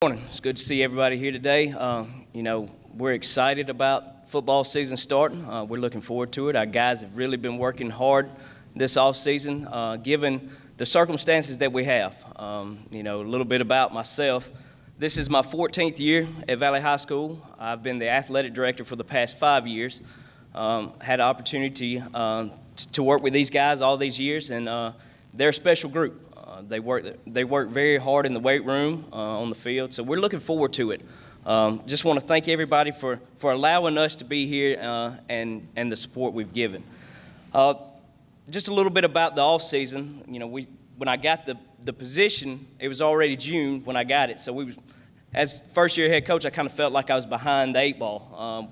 Morning. It's good to see everybody here today. We're excited about football season starting. We're looking forward to it. Our guys have really been working hard this off season, given the circumstances that we have. A little bit about myself. This is my 14th year at Valley High School. I've been the athletic director for the past 5 years. Had an opportunity to work with these guys all these years, and they're a special group. They work very hard in the weight room, on the field, so we're looking forward to it. Just want to thank everybody for allowing us to be here and the support we've given. Just a little bit about the off season. When I got the position, it was already June when I got it. So as first year head coach, I kind of felt like I was behind the eight ball,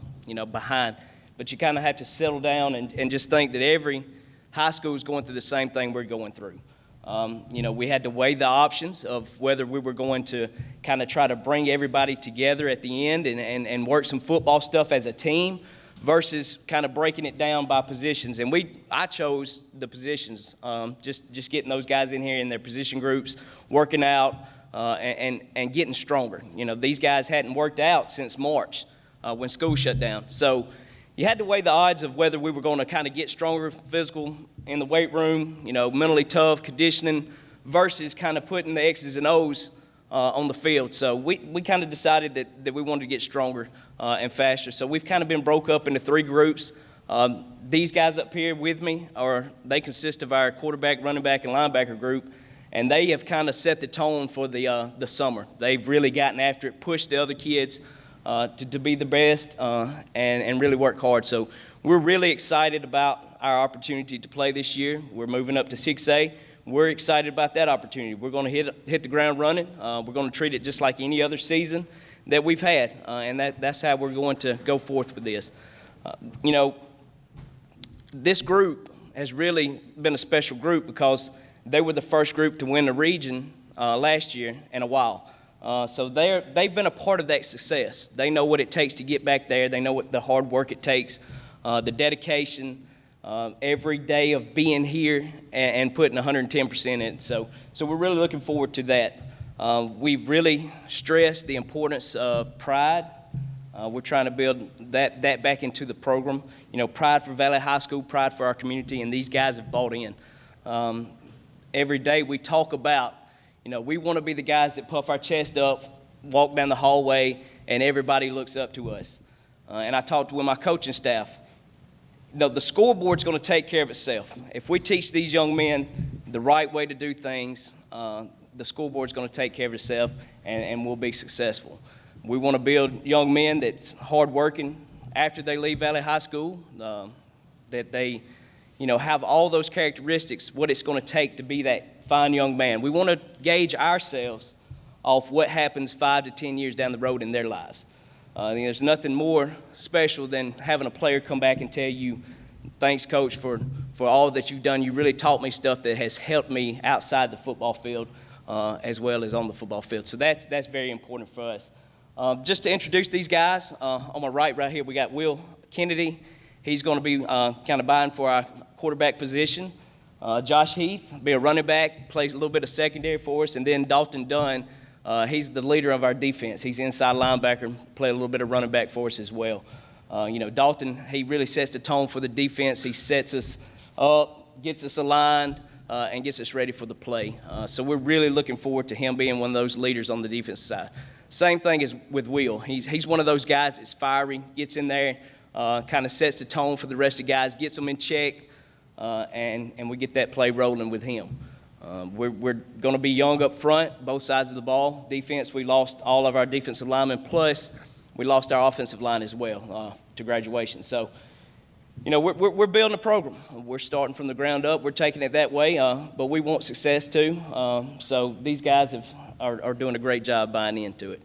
behind. But you kind of have to settle down and just think that every high school is going through the same thing we're going through. We had to weigh the options of whether we were going to kind of try to bring everybody together at the end and work some football stuff as a team versus kind of breaking it down by positions. And I chose the positions, just getting those guys in here in their position groups, working out and getting stronger. These guys hadn't worked out since March when school shut down. So you had to weigh the odds of whether we were going to kind of get stronger physical in the weight room, mentally tough, conditioning, versus kind of putting the X's and O's on the field. So we kind of decided that we wanted to get stronger and faster. So we've kind of been broke up into 3 groups. These guys up here with me, they consist of our quarterback, running back, and linebacker group, and they have kind of set the tone for the summer. They've really gotten after it, pushed the other kids to be the best and really work hard. So we're really excited about our opportunity to play this year. We're moving up to 6A. We're excited about that opportunity. We're going to hit the ground running. We're going to treat it just like any other season that we've had, and that's how we're going to go forth with this. This group has really been a special group because they were the first group to win the region last year in a while. So they've been a part of that success. They know what it takes to get back there. They know what the hard work it takes, the dedication, every day of being here and putting 110% in it. So we're really looking forward to that. We've really stressed the importance of pride. We're trying to build that back into the program. Pride for Valley High School, pride for our community, and these guys have bought in. Every day we talk about, we want to be the guys that puff our chest up, walk down the hallway, and everybody looks up to us. And I talked with my coaching staff. The scoreboard's going to take care of itself. If we teach these young men the right way to do things, the scoreboard's going to take care of itself, and we'll be successful. We want to build young men that's hardworking after they leave Valley High School, that they, have all those characteristics, what it's going to take to be that fine young man. We want to gauge ourselves off what happens 5 to 10 years down the road in their lives. There's nothing more special than having a player come back and tell you, thanks, Coach, for all that you've done. You really taught me stuff that has helped me outside the football field as well as on the football field. So that's very important for us. Just to introduce these guys, on my right here, we got Will Kennedy. He's going to be kind of vying for our quarterback position. Josh Heath, be a running back, plays a little bit of secondary for us. And then Dalton Dunn, he's the leader of our defense. He's inside linebacker, play a little bit of running back for us as well. Dalton, he really sets the tone for the defense. He sets us up, gets us aligned, and gets us ready for the play. So we're really looking forward to him being one of those leaders on the defensive side. Same thing as with Will. He's one of those guys that's fiery, gets in there, kind of sets the tone for the rest of the guys, gets them in check, and we get that play rolling with him. We're going to be young up front, both sides of the ball. Defense, we lost all of our defensive linemen, plus we lost our offensive line as well to graduation. So, we're building a program. We're starting from the ground up. We're taking it that way, but we want success too. So these guys are doing a great job buying into it.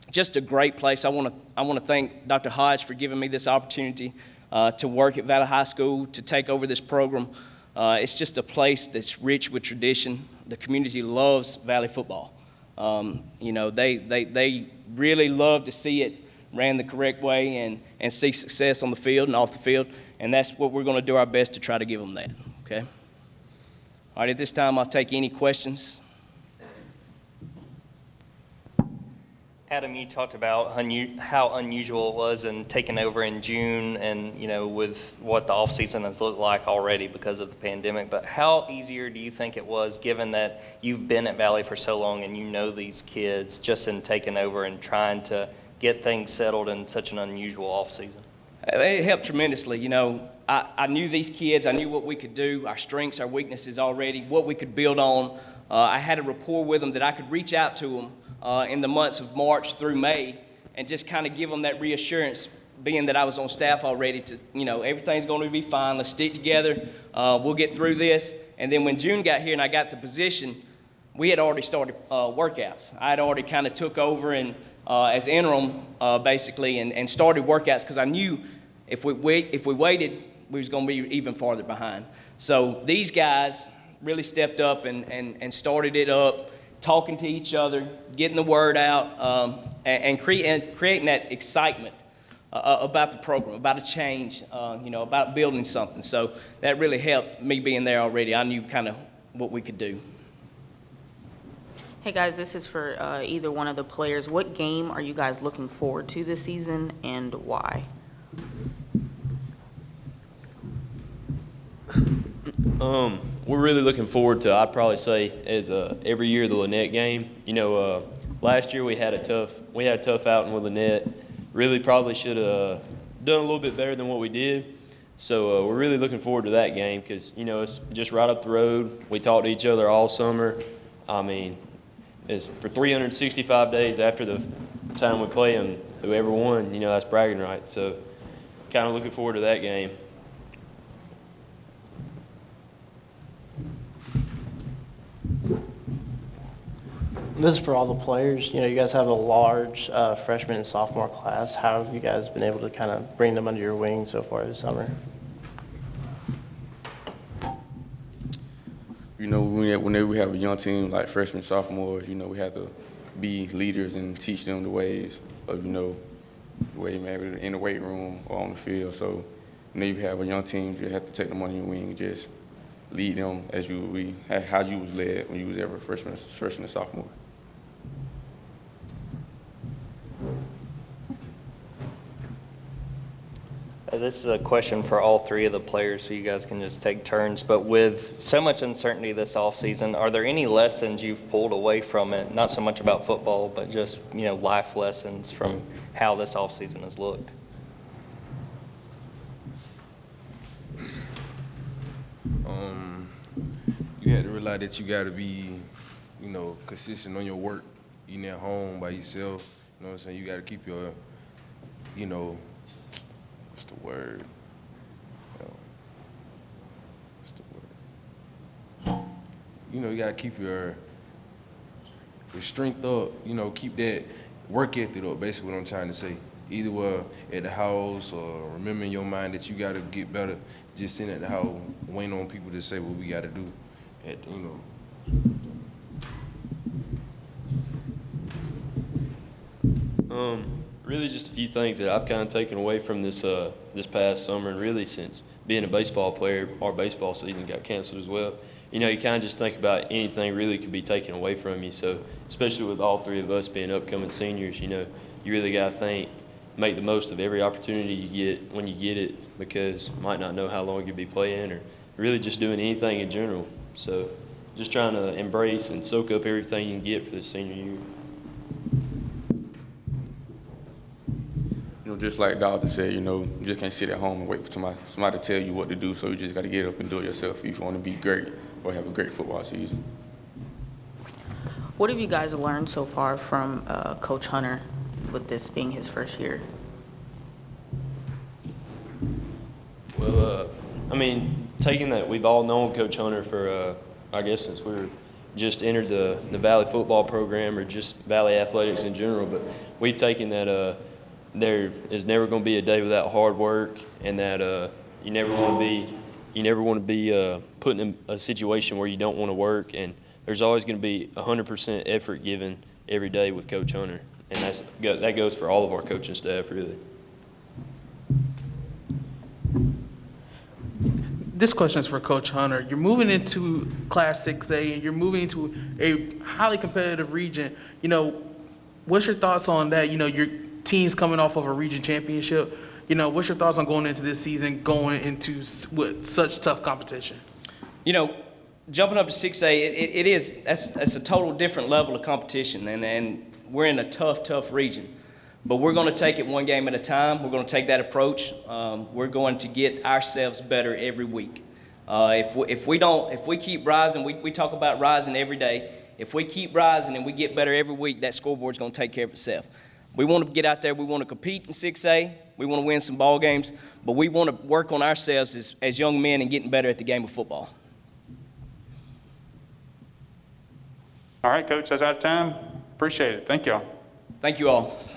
Just a great place. I want to thank Dr. Hodge for giving me this opportunity to work at Valley High School, to take over this program. It's just a place that's rich with tradition. The community loves Valley football. They really love to see it ran the correct way and see success on the field and off the field, and that's what we're going to do our best to try to give them that, okay? All right, at this time, I'll take any questions. Adam, you talked about how unusual it was and taking over in June and, with what the offseason has looked like already because of the pandemic. But how easier do you think it was, given that you've been at Valley for so long and you know these kids, just in taking over and trying to get things settled in such an unusual offseason? It helped tremendously. I knew these kids. I knew what we could do, our strengths, our weaknesses already, what we could build on. I had a rapport with them that I could reach out to them in the months of March through May and just kind of give them that reassurance, being that I was on staff already, to, everything's going to be fine. Let's stick together. We'll get through this. And then when June got here and I got the position, we had already started workouts. I had already kind of took over and as interim, basically, and started workouts because I knew if we waited, we was going to be even farther behind. So these guys really stepped up and started it up, talking to each other, getting the word out, and creating that excitement about the program, about a change, about building something. So that really helped me being there already. I knew kind of what we could do. Hey guys, this is for either one of the players. What game are you guys looking forward to this season and why? We're really looking forward to, I'd probably say, as every year the Lynette game. Last year we had a tough outing with Lynette. Really probably should have done a little bit better than what we did. So we're really looking forward to that game because, it's just right up the road. We talked to each other all summer. I mean, it's for 365 days after the time we play them, whoever won, that's bragging rights. So kind of looking forward to that game. This is for all the players. You guys have a large freshman and sophomore class. How have you guys been able to kind of bring them under your wing so far this summer? Whenever we have a young team like freshmen, sophomores, we have to be leaders and teach them the ways of, the way maybe in the weight room or on the field. So whenever you have a young team, you have to take them under your wing and just lead them as how you was led when you was ever a freshman and sophomore. This is a question for all three of the players, so you guys can just take turns. But with so much uncertainty this offseason, are there any lessons you've pulled away from it? Not so much about football, but just, life lessons from how this offseason has looked? You had to realize that you got to be, consistent on your work, eating at home by yourself. You know what I'm saying? You got to keep your, what's the word? You got to keep your strength up, keep that work ethic up, basically what I'm trying to say. Either at the house or remember in your mind that you got to get better, just sitting at the house, waiting on people to say what we got to do. Really just a few things that I've kind of taken away from this past summer, and really since being a baseball player, our baseball season got canceled as well. You kind of just think about anything really could be taken away from you. So especially with all three of us being upcoming seniors, you really got to make the most of every opportunity you get when you get it, because you might not know how long you'll be playing or really just doing anything in general. So just trying to embrace and soak up everything you can get for the senior year. Just like Dalton said, you just can't sit at home and wait for somebody to tell you what to do. So you just got to get up and do it yourself if you want to be great or have a great football season. What have you guys learned so far from Coach Hunter with this being his first year? Well, taking that, we've all known Coach Hunter for, I guess, since we were just entered the Valley football program or just Valley athletics in general. But we've taken that there is never going to be a day without hard work, and that you never want to be put in a situation where you don't want to work, and there's always going to be 100% effort given every day with Coach Hunter, and that goes for all of our coaching staff, really. This question is for Coach Hunter. You're moving into Class 6A, and you're moving into a highly competitive region. what's your thoughts on that? You know, your team's coming off of a region championship. You know, what's your thoughts on going into this season, going into with such tough competition? You know, jumping up to 6A, that's a total different level of competition, and we're in a tough region. But we're going to take it one game at a time. We're going to take that approach. We're going to get ourselves better every week. If we keep rising, we talk about rising every day. If we keep rising and we get better every week, that scoreboard's going to take care of itself. We want to get out there. We want to compete in 6A. We want to win some ball games, but we want to work on ourselves as young men and getting better at the game of football. All right, Coach, that's out of time. Appreciate it. Thank y'all. Thank you all.